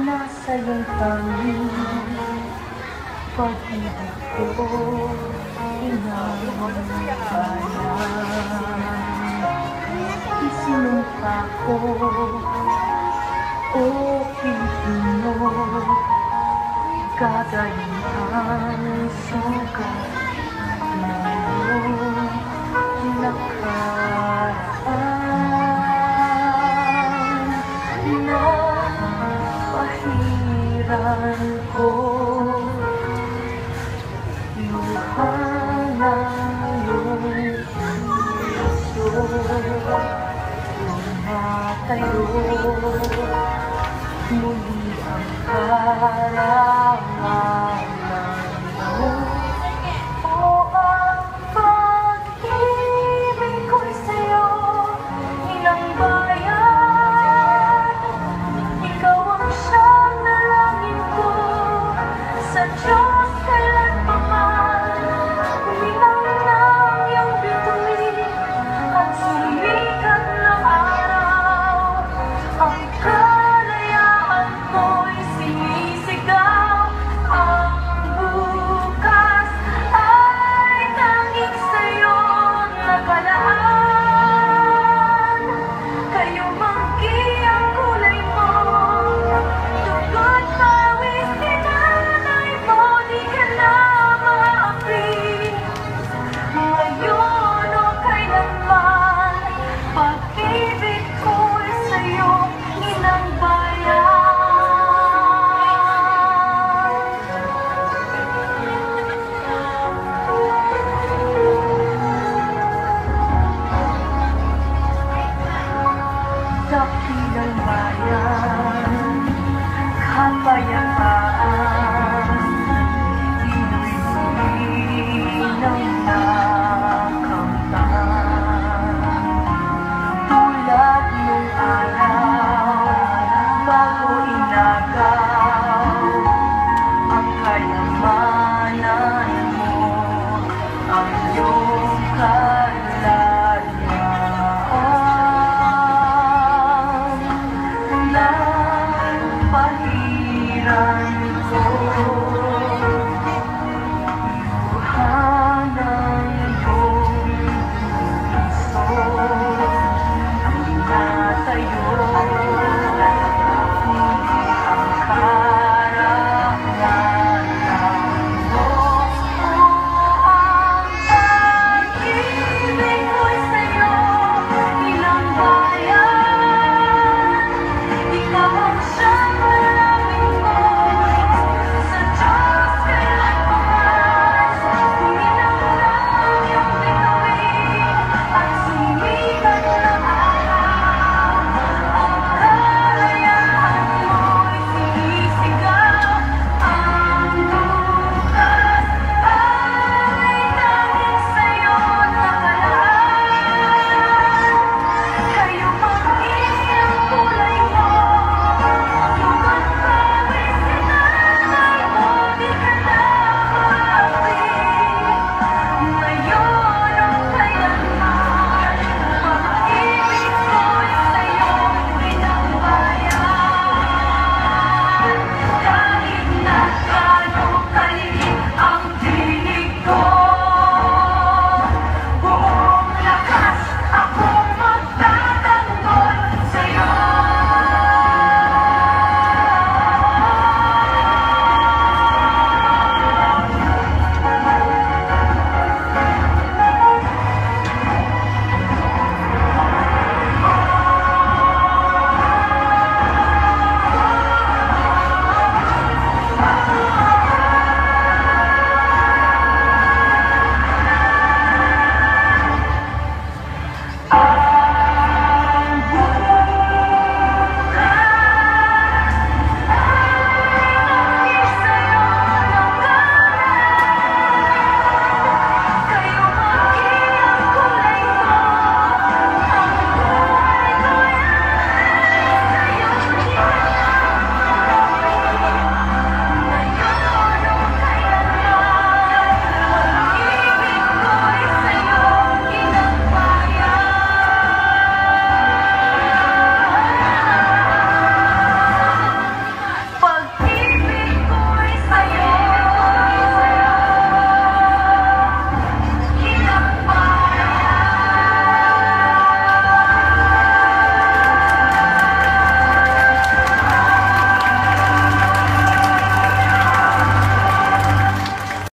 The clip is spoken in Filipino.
Nasa iyong tanging pag-ibig ko, inaambayan. Isinumpa ko, o Pilipino, gagaling ang sugat ng iyong nakaraan. Napahiran ko luha ng iyong puso, tumatayo muli ang karangalan mo. O ang pag-ibig ko'y sa'yo, inang bayan. Ikaw ang siyang nalangin ko sa Diyos kailanpaman. Huminang ng iyong bituin at sumikat ng araw. Ang kalayaan mo'y sinisigaw. Ang bukas ay tanging sa'yo nakalaan. Kayo mangki ang kulay mo, dugo't pawis tinanay mo, di ka na maapi. Ngayon o kailanman, pag-ibig ko'y sa'yo, inang bayan. Dakilang bayan, kapayapaan.